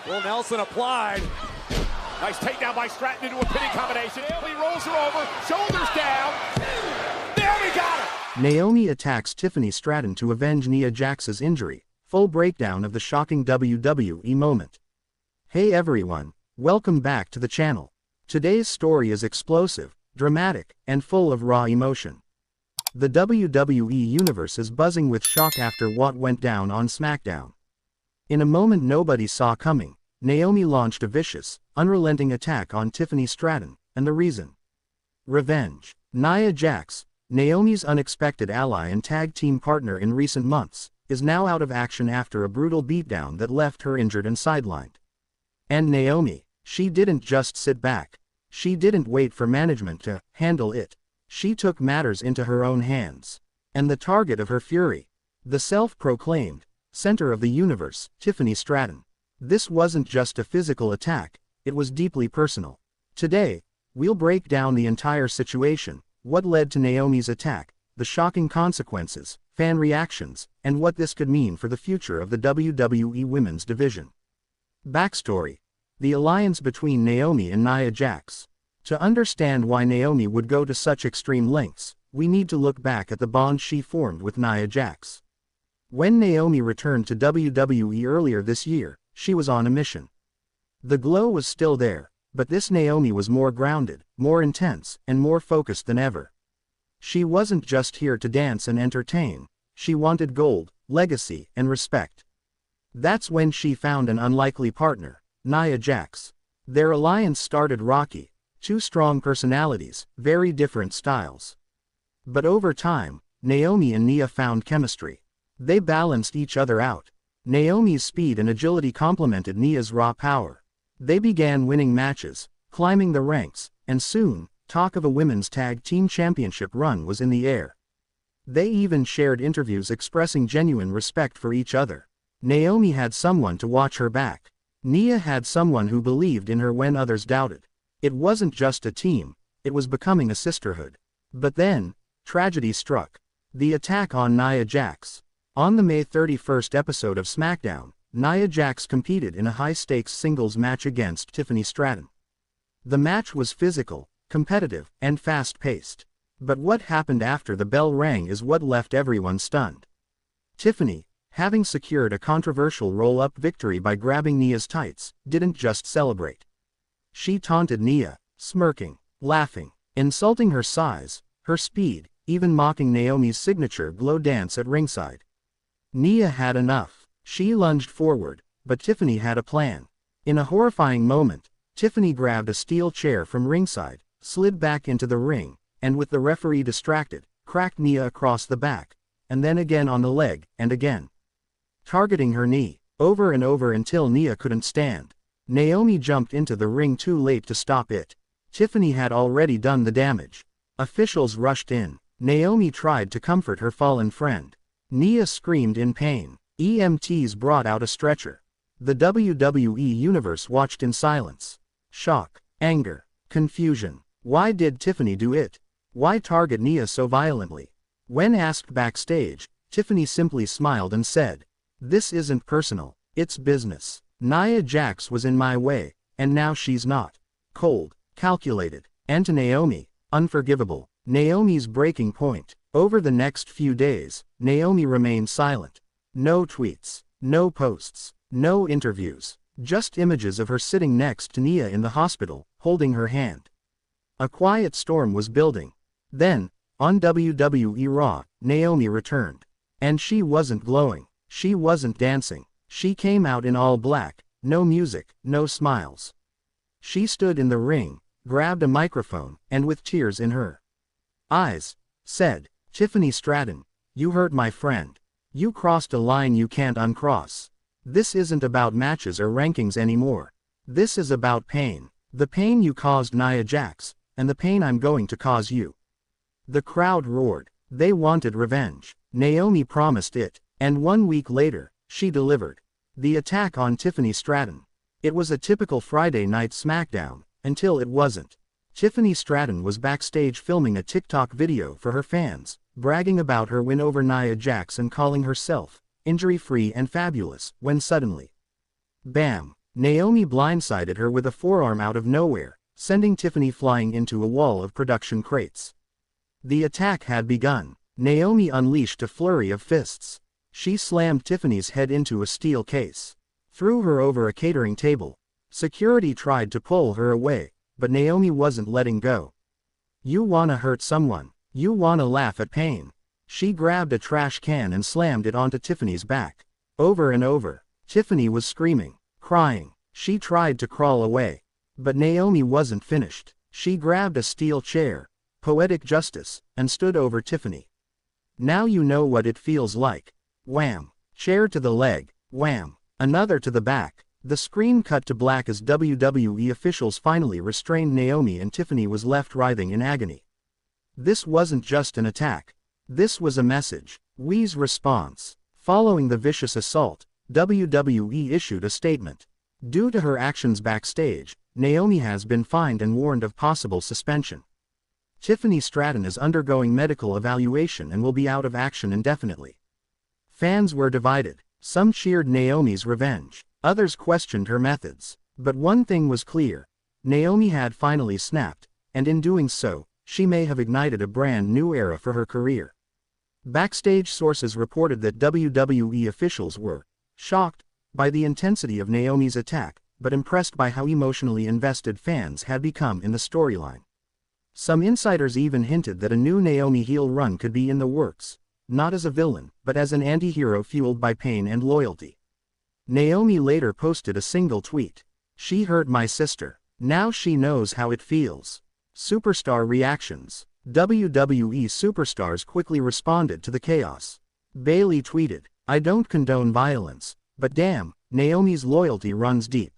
Will Nelson applied. Nice takedown by Stratton into a pinning combination. Naomi rolls her over, shoulders down. Naomi got her! Naomi attacks Tiffany Stratton to avenge Nia Jax's injury. Full breakdown of the shocking WWE moment. Hey everyone, welcome back to the channel. Today's story is explosive, dramatic, and full of raw emotion. The WWE Universe is buzzing with shock after what went down on SmackDown. In a moment nobody saw coming, Naomi launched a vicious, unrelenting attack on Tiffany Stratton, and the reason? Revenge. Nia Jax, Naomi's unexpected ally and tag team partner in recent months, is now out of action after a brutal beatdown that left her injured and sidelined. And Naomi, she didn't just sit back. She didn't wait for management to handle it. She took matters into her own hands. And the target of her fury, the self-proclaimed center of the universe, Tiffany Stratton. This wasn't just a physical attack, it was deeply personal. Today, we'll break down the entire situation, what led to Naomi's attack, the shocking consequences, fan reactions, and what this could mean for the future of the WWE Women's Division. Backstory: the alliance between Naomi and Nia Jax. To understand why Naomi would go to such extreme lengths, we need to look back at the bond she formed with Nia Jax. When Naomi returned to WWE earlier this year, she was on a mission. The glow was still there, but this Naomi was more grounded, more intense, and more focused than ever. She wasn't just here to dance and entertain, she wanted gold, legacy, and respect. That's when she found an unlikely partner, Nia Jax. Their alliance started rocky, two strong personalities, very different styles. But over time, Naomi and Nia found chemistry. They balanced each other out. Naomi's speed and agility complemented Nia's raw power. They began winning matches, climbing the ranks, and soon, talk of a women's tag team championship run was in the air. They even shared interviews expressing genuine respect for each other. Naomi had someone to watch her back. Nia had someone who believed in her when others doubted. It wasn't just a team, it was becoming a sisterhood. But then, tragedy struck. The attack on Nia Jax. On the May 31st episode of SmackDown, Nia Jax competed in a high-stakes singles match against Tiffany Stratton. The match was physical, competitive, and fast-paced. But what happened after the bell rang is what left everyone stunned. Tiffany, having secured a controversial roll-up victory by grabbing Nia's tights, didn't just celebrate. She taunted Nia, smirking, laughing, insulting her size, her speed, even mocking Naomi's signature glow dance at ringside. Nia had enough. She lunged forward, but Tiffany had a plan. In a horrifying moment, Tiffany grabbed a steel chair from ringside, slid back into the ring, and with the referee distracted, cracked Nia across the back, and then again on the leg, and again. Targeting her knee, over and over until Nia couldn't stand. Naomi jumped into the ring too late to stop it. Tiffany had already done the damage. Officials rushed in. Naomi tried to comfort her fallen friend. Nia screamed in pain. EMTs brought out a stretcher. The WWE Universe watched in silence. Shock, anger, confusion. Why did Tiffany do it? Why target Nia so violently? When asked backstage, Tiffany simply smiled and said, "This isn't personal, it's business. Nia Jax was in my way, and now she's not." Cold, calculated, and to Naomi, unforgivable. Naomi's breaking point. Over the next few days, Naomi remained silent. No tweets, no posts, no interviews, just images of her sitting next to Nia in the hospital, holding her hand. A quiet storm was building. Then, on WWE Raw, Naomi returned. And she wasn't glowing. She wasn't dancing. She came out in all black, no music, no smiles. She stood in the ring, grabbed a microphone, and with tears in her eyes, said, "Tiffany Stratton, you hurt my friend. You crossed a line you can't uncross. This isn't about matches or rankings anymore. This is about pain. The pain you caused Nia Jax, and the pain I'm going to cause you." The crowd roared. They wanted revenge. Naomi promised it, and 1 week later, she delivered. The attack on Tiffany Stratton. It was a typical Friday night SmackDown, until it wasn't. Tiffany Stratton was backstage filming a TikTok video for her fans, bragging about her win over Nia Jax and calling herself injury-free and fabulous, when suddenly, bam, Naomi blindsided her with a forearm out of nowhere, sending Tiffany flying into a wall of production crates. The attack had begun. Naomi unleashed a flurry of fists. She slammed Tiffany's head into a steel case, threw her over a catering table. Security tried to pull her away, but Naomi wasn't letting go. You wanna hurt someone? You wanna laugh at pain? She grabbed a trash can and slammed it onto Tiffany's back. Over and over. Tiffany was screaming, crying. She tried to crawl away. But Naomi wasn't finished. She grabbed a steel chair, poetic justice, and stood over Tiffany. Now you know what it feels like. Wham! Chair to the leg. Wham! Another to the back. The screen cut to black as WWE officials finally restrained Naomi, and Tiffany was left writhing in agony. This wasn't just an attack. This was a message. We's response. Following the vicious assault, WWE issued a statement. Due to her actions backstage, Naomi has been fined and warned of possible suspension. Tiffany Stratton is undergoing medical evaluation and will be out of action indefinitely. Fans were divided. Some cheered Naomi's revenge. Others questioned her methods. But one thing was clear. Naomi had finally snapped, and in doing so, she may have ignited a brand new era for her career. Backstage sources reported that WWE officials were shocked by the intensity of Naomi's attack, but impressed by how emotionally invested fans had become in the storyline. Some insiders even hinted that a new Naomi heel run could be in the works, not as a villain, but as an anti-hero fueled by pain and loyalty. Naomi later posted a single tweet. She hurt my sister. Now she knows how it feels. Superstar reactions. WWE superstars quickly responded to the chaos. Bayley tweeted, "I don't condone violence, but damn, Naomi's loyalty runs deep.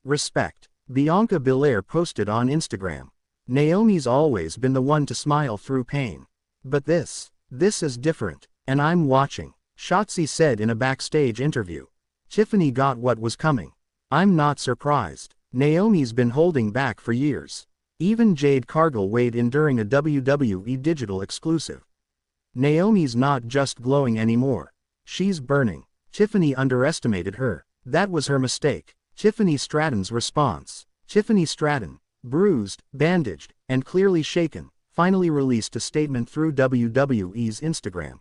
Respect." Bianca Belair posted on Instagram, "Naomi's always been the one to smile through pain. But this is different, and I'm watching." Shotzi said in a backstage interview, "Tiffany got what was coming. I'm not surprised. Naomi's been holding back for years." Even Jade Cargill weighed in during a WWE Digital exclusive. "Naomi's not just glowing anymore. She's burning. Tiffany underestimated her. That was her mistake." Tiffany Stratton's response. Tiffany Stratton, bruised, bandaged, and clearly shaken, finally released a statement through WWE's Instagram.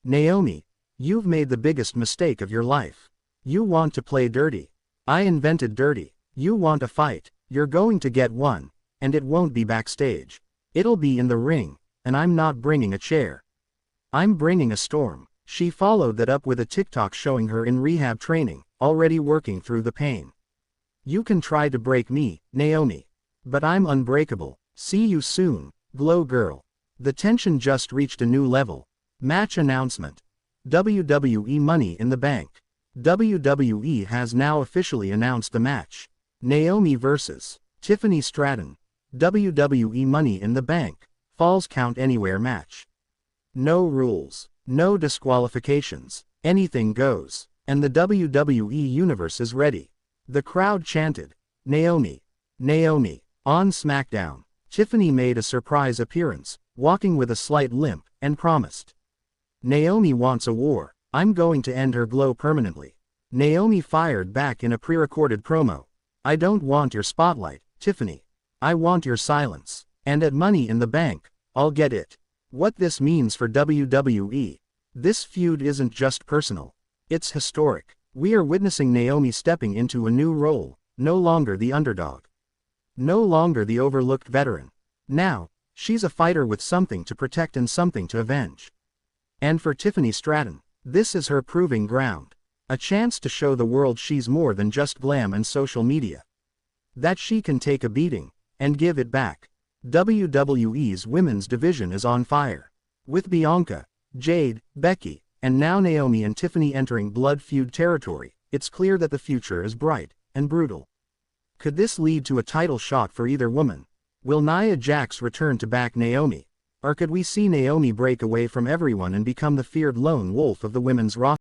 "Naomi, you've made the biggest mistake of your life. You want to play dirty. I invented dirty. You want a fight. You're going to get one. And it won't be backstage. It'll be in the ring, and I'm not bringing a chair. I'm bringing a storm." She followed that up with a TikTok showing her in rehab training, already working through the pain. "You can try to break me, Naomi. But I'm unbreakable. See you soon, Glow Girl." The tension just reached a new level. Match announcement. WWE Money in the Bank. WWE has now officially announced the match. Naomi vs. Tiffany Stratton. WWE Money in the Bank. Falls Count Anywhere match. No rules. No disqualifications. Anything goes. And the WWE Universe is ready. The crowd chanted, "Naomi. Naomi." On SmackDown, Tiffany made a surprise appearance, walking with a slight limp, and promised, "Naomi wants a war. I'm going to end her glow permanently." Naomi fired back in a pre-recorded promo. "I don't want your spotlight, Tiffany. I want your silence. And at Money in the Bank, I'll get it." What this means for WWE. This feud isn't just personal. It's historic. We are witnessing Naomi stepping into a new role, no longer the underdog. No longer the overlooked veteran. Now, she's a fighter with something to protect and something to avenge. And for Tiffany Stratton, this is her proving ground. A chance to show the world she's more than just glam and social media. That she can take a beating, and give it back. WWE's women's division is on fire. With Bianca, Jade, Becky, and now Naomi and Tiffany entering blood feud territory, it's clear that the future is bright and brutal. Could this lead to a title shot for either woman? Will Nia Jax return to back Naomi? Or could we see Naomi break away from everyone and become the feared lone wolf of the women's roster?